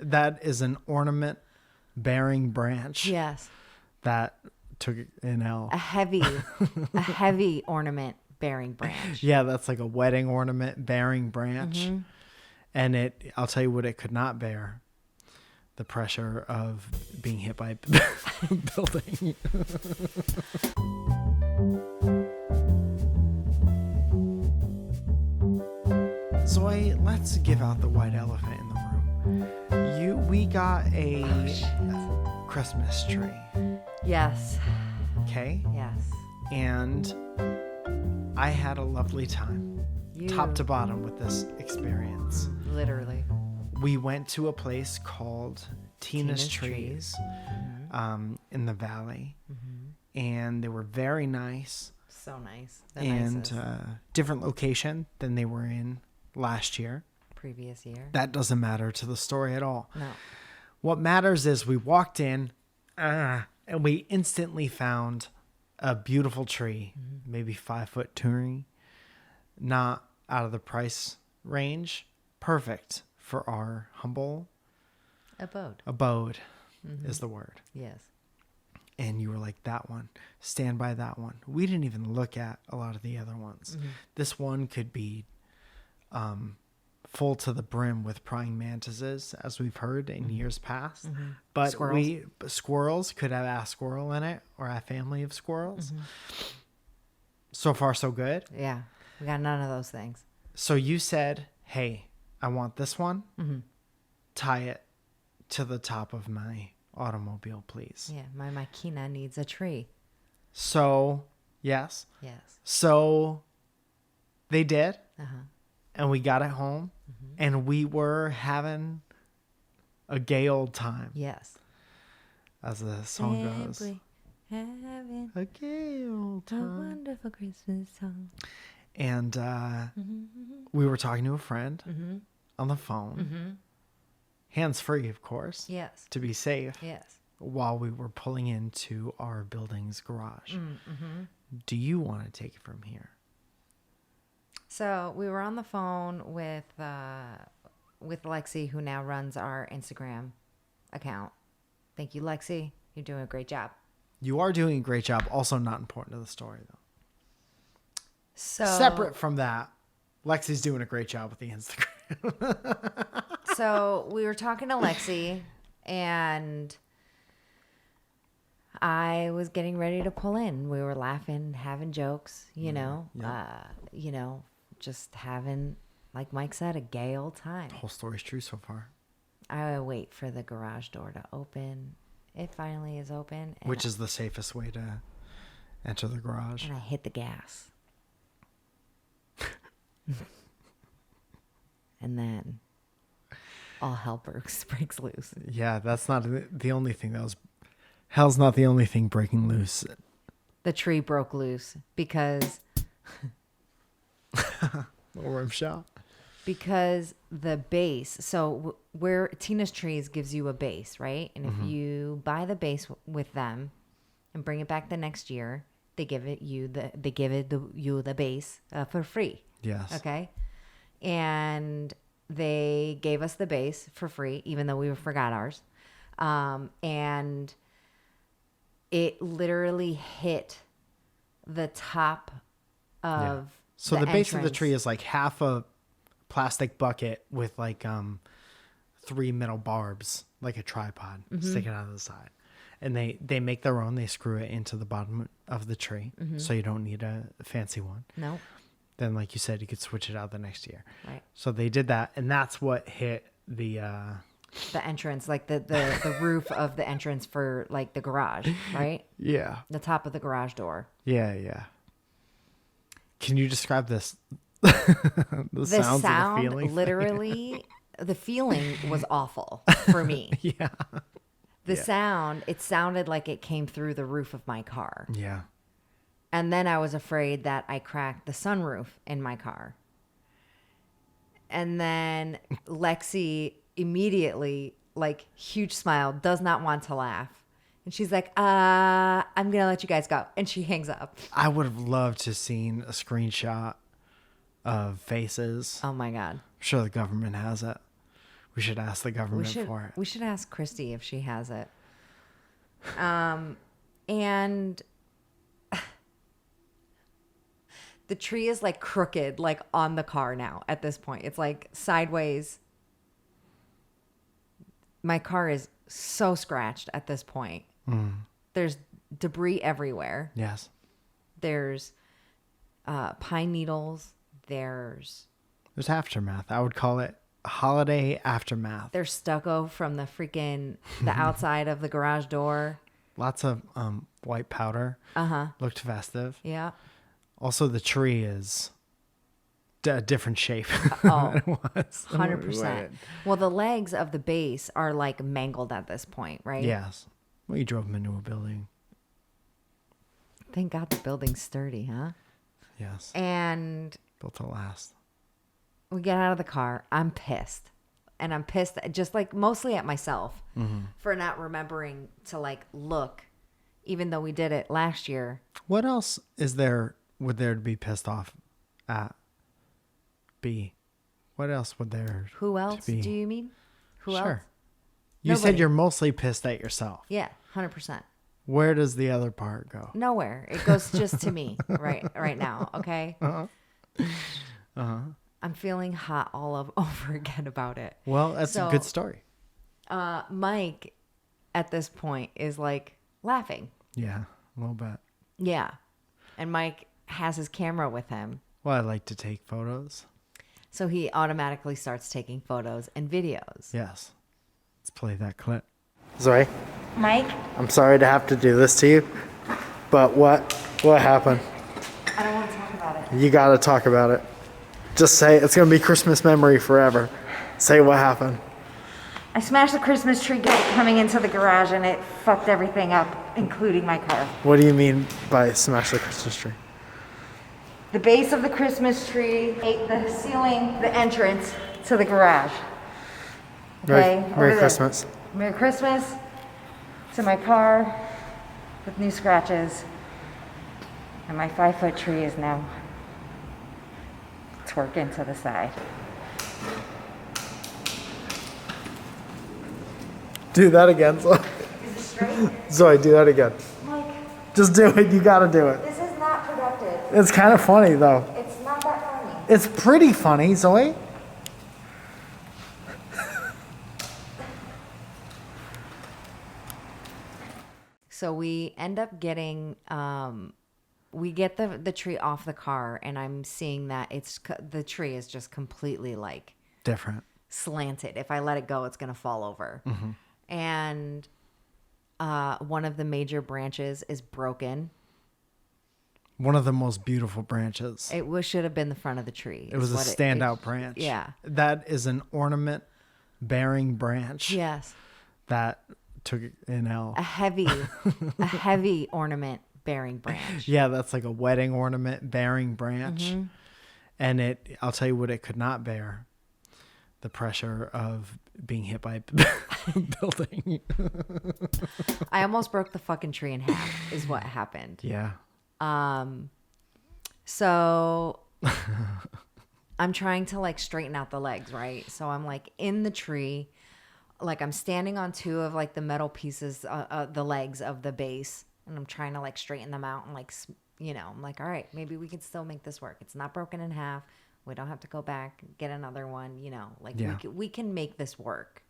That is an ornament bearing branch. Yes. That took an L. A heavy ornament bearing branch. Yeah, that's like a wedding ornament bearing branch. Mm-hmm. And I'll tell you what it could not bear. The pressure of being hit by a building. Zoe, let's give out the white elephant in the room. We got a Christmas tree. Yes. Okay? Yes. And I had a lovely time, top to bottom, with this experience. Literally. We went to a place called Tina's Trees in the valley, and they were very nice. So nice. And different location than they were in last year. Previous year. That doesn't matter to the story at all. No. What matters is we walked in and we instantly found a beautiful tree, maybe 5-foot tree, not out of the price range. Perfect for our humble abode is the word. Yes. And you were like, that one, stand by that one. We didn't even look at a lot of the other ones. This one could be full to the brim with praying mantises, as we've heard in years past. But squirrels could have a squirrel in it or a family of squirrels. So far, so good. Yeah. We got none of those things. So you said, hey, I want this one. Tie it to the top of my automobile, please. Yeah. My Makina needs a tree. So, yes. Yes. So they did. And we got it home. And we were having a gay old time. Yes. As the song goes. Simply having A gay old a time. wonderful Christmas song. And we were talking to a friend on the phone. Hands free, of course. Yes. To be safe. Yes. While we were pulling into our building's garage. Do you want to take it from here? So we were on the phone with Lexi, who now runs our Instagram account. Thank you, Lexi. You're doing a great job. You are doing a great job. Also not important to the story, though. So Separate from that, Lexi's doing a great job with the Instagram. So we were talking to Lexi, and I was getting ready to pull in. We were laughing, having jokes, just having, like Mike said, a gay old time. The whole story's true so far. I wait for the garage door to open. It finally is open. Which is the safest way to enter the garage. And I hit the gas. And then all hell breaks loose. Yeah, that's not the only thing that was... Hell's not the only thing breaking loose. The tree broke loose because... Rim shot. Because the base, so where Tina's Trees gives you a base, right? And if you buy the base with them and bring it back the next year, they give you the base for free. Yes. Okay. And they gave us the base for free, even though we forgot ours. And it literally hit the top of So the base of the entrance. tree is like half a plastic bucket with like 3 metal barbs, like a tripod sticking out of the side. And they make their own. They screw it into the bottom of the tree, so you don't need a fancy one. No. Then, like you said, you could switch it out the next year. Right. So they did that, and that's what hit the entrance, like the roof of the entrance for like the garage, right? Yeah. The top of the garage door. Yeah. Can you describe this? the sounds sound, and the feeling. literally, the feeling was awful for me. Yeah. The sound, it sounded like it came through the roof of my car. Yeah. And then I was afraid that I cracked the sunroof in my car. And then Lexi immediately, like, huge smile, does not want to laugh. And she's like, I'm going to let you guys go. And she hangs up. I would have loved to have seen a screenshot of faces. Oh, my God. I'm sure the government has it. We should ask the government for it. We should ask Christy if she has it. And the tree is like crooked, like on the car now at this point. It's like sideways. My car is so scratched at this point. There's debris everywhere. Yes. There's pine needles. There's aftermath. I would call it holiday aftermath. There's stucco from the outside of the garage door. Lots of white powder. Looked festive. Yeah. Also, the tree is a different shape Oh, than it was. 100%. Well, the legs of the base are like mangled at this point, right? Yes. Well, you drove them into a building. Thank God the building's sturdy, huh? Yes. And Built to last. we get out of the car. I'm pissed. And I'm pissed just like mostly at myself for not remembering to like look, even though we did it last year. What else would there to be pissed off at? B. What else would there Who else be? do you mean? Who else? Sure. You said Nobody. you're mostly pissed at yourself. Yeah, 100%. Where does the other part go? Nowhere. It goes just to me right now, okay? I'm feeling hot over again about it. Well, that's a good story. Mike, at this point, is like laughing. Yeah, a little bit. Yeah. And Mike has his camera with him. Well, I like to take photos. So he automatically starts taking photos and videos. Yes. Let's play that clip. Zoe, Mike? I'm sorry to have to do this to you, but what happened? I don't want to talk about it. You got to talk about it. Just say it's going to be Christmas memory forever. Say what happened. I smashed the Christmas tree coming into the garage and it fucked everything up, including my car. What do you mean by smash the Christmas tree? The base of the Christmas tree ate the ceiling, the entrance to the garage. Okay, Merry Christmas. Merry Christmas to my car with new scratches. And my 5-foot tree is now twerking to the side. Do that again, Zoe. Is it straight? Zoe, do that again. Mike, Just do it. You got to do it. this is not productive. It's kind of funny, though. It's not that funny. It's pretty funny, Zoe. So we end up getting, we get the tree off the car, and I'm seeing that the tree is just completely like Different. slanted. If I let it go, it's gonna fall over. And one of the major branches is broken. One of the most beautiful branches. It should have been the front of the tree. It was a standout branch. Yeah. That is an ornament bearing branch. Yes. That took an L. A heavy ornament bearing branch. Yeah, that's like a wedding ornament bearing branch. And I'll tell you what it could not bear. The pressure of being hit by a building. I almost broke the fucking tree in half is what happened. Yeah. So I'm trying to like straighten out the legs, right? So I'm like in the tree, like I'm standing on two of like the metal pieces, the legs of the base, and I'm trying to like straighten them out and like, I'm like, all right, maybe we can still make this work. It's not broken in half. We don't have to go back, get another one, we can make this work.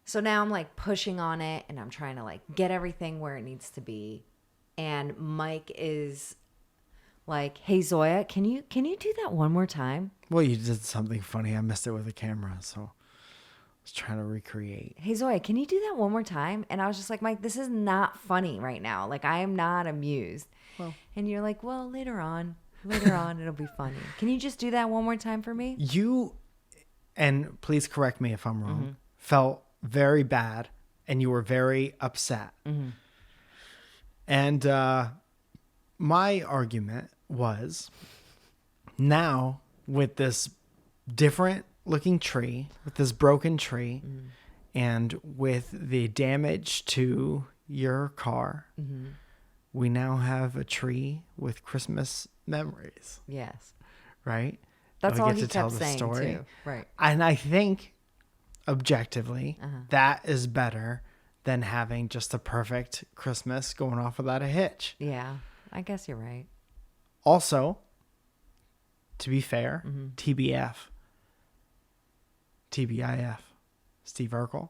So now I'm like pushing on it and I'm trying to like get everything where it needs to be. And Mike is like, hey, Zoya, can you do that one more time? Well, you did something funny. I missed it with the camera, so I was trying to recreate. Hey, Zoya, can you do that one more time? And I was just like, Mike, this is not funny right now. Like, I am not amused. Well. And you're like, well, later on, it'll be funny. Can you just do that one more time for me? You, and please correct me if I'm wrong, felt very bad and you were very upset. And my argument was, now with this different looking tree, with this broken tree, and with the damage to your car, we now have a tree with Christmas memories. Yes. Right? That's We all get he to tell kept the saying story. too. Right. And I think objectively, that is better than having just a perfect Christmas going off without a hitch. Yeah, I guess you're right. Also, to be fair, TBF, TBIF, Steve Urkel,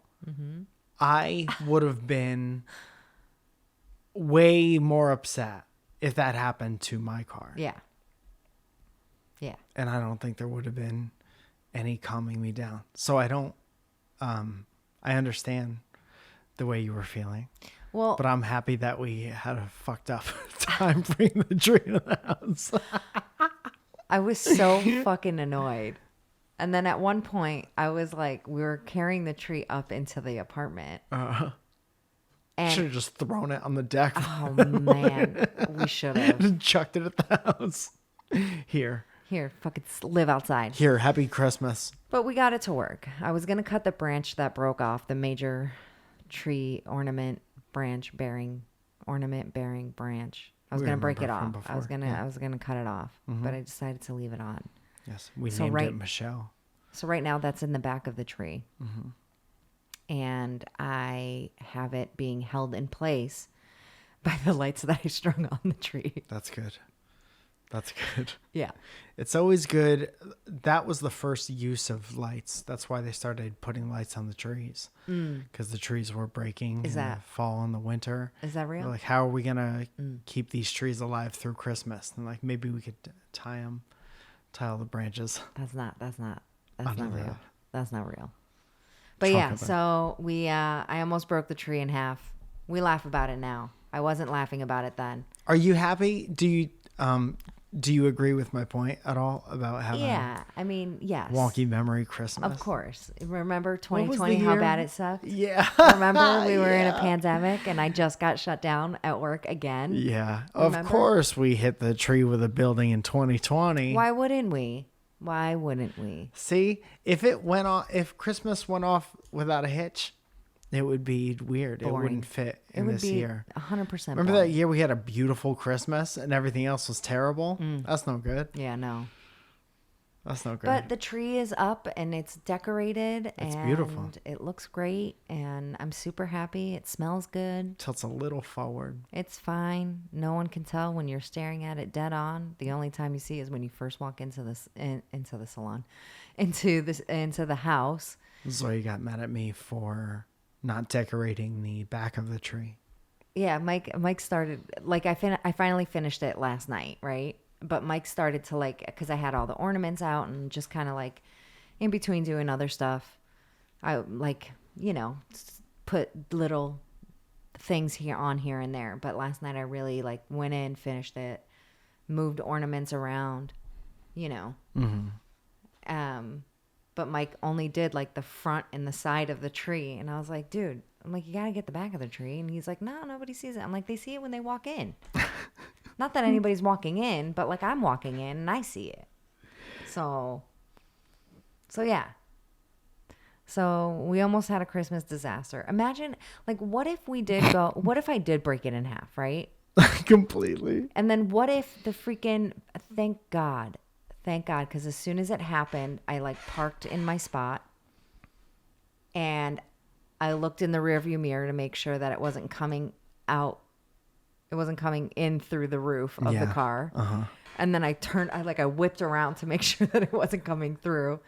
I would have been way more upset if that happened to my car. Yeah. Yeah. And I don't think there would have been any calming me down. So I don't, I understand the way you were feeling. Well, But I'm happy that we had a fucked up time bringing the tree to the house. I was so fucking annoyed. And then at one point, I was like, we were carrying the tree up into the apartment. Should And have just thrown it on the deck. oh man, we should have. And chucked it at the house. Here, Fucking live outside. happy Christmas. But we got it to work. I was gonna cut the branch that broke off, the major tree ornament branch bearing branch. I was We gonna break it remember off. from I was before, gonna I was gonna cut it off, but I decided to leave it on. Yes, we So named right- it Michelle. So right now that's in the back of the tree. And I have it being held in place by the lights that I strung on the tree. That's good. That's good. Yeah. It's always good. That was the first use of lights. That's why they started putting lights on the trees. Because the trees were breaking Is in that- the fall and the winter. Is that real? They're like, how are we going to keep these trees alive through Christmas? And like, maybe we could tie all the branches. That's not Under real. the That's not real. But trunk yeah, of it. so we I almost broke the tree in half. We laugh about it now. I wasn't laughing about it then. Are you happy? Do you agree with my point at all about having Yeah, I mean, yes. wonky memory Christmas? Of course. Remember What was the 2020 how year? bad it sucked? Yeah. Remember we were in a Yeah. pandemic and I just got shut down at work again? Yeah. Remember? Of course we hit the tree with a building in 2020. Why wouldn't we? Why wouldn't we? See, if Christmas went off without a hitch, it would be weird. Boring. It wouldn't fit in It would this be year. 100%. Remember boring. that year we had a beautiful Christmas and everything else was terrible? That's no good. Yeah, no. That's no good. But the tree is up and it's decorated It's and beautiful. it looks great and I'm super happy. It smells good. Tilts a little forward. It's fine. No one can tell when you're staring at it dead on. The only time you see is when you first walk into the salon, into the house. Zoya got mad at me for not decorating the back of the tree. Yeah, Mike started like I finally finished it last night, right? But Mike started to like, because I had all the ornaments out and just kind of like in between doing other stuff, I like, put little things here and there. But last night I really like went in, finished it, moved ornaments around, But Mike only did like the front and the side of the tree. And I was like, dude, you got to get the back of the tree. And he's like, no, nobody sees it. I'm like, they see it when they walk in. Not that anybody's walking in, but like I'm walking in and I see it. So yeah. So we almost had a Christmas disaster. Imagine, like, what if I did break it in half, right? Completely. And then what if the freaking, thank God, because as soon as it happened, I like parked in my spot and I looked in the rearview mirror to make sure that it wasn't coming out. It wasn't coming in through the roof of the car. Uh-huh. And then I whipped around to make sure that it wasn't coming through.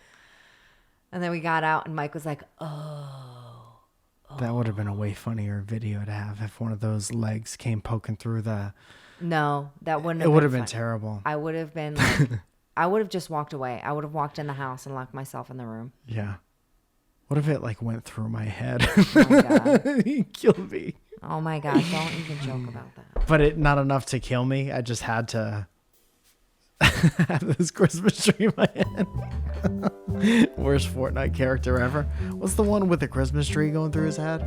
And then we got out and Mike was like, oh. That would have been a way funnier video to have if one of those legs came poking through the... No, that wouldn't have It been would have been fun. terrible. I would have been like, I would have just walked away. I would have walked in the house and locked myself in the room. Yeah. What if it like went through my head? Oh my God. He killed me. Oh my God. Don't even joke about that. But it not enough to kill me. I just had to have this Christmas tree in my head. Worst Fortnite character ever. What's the one with the Christmas tree going through his head?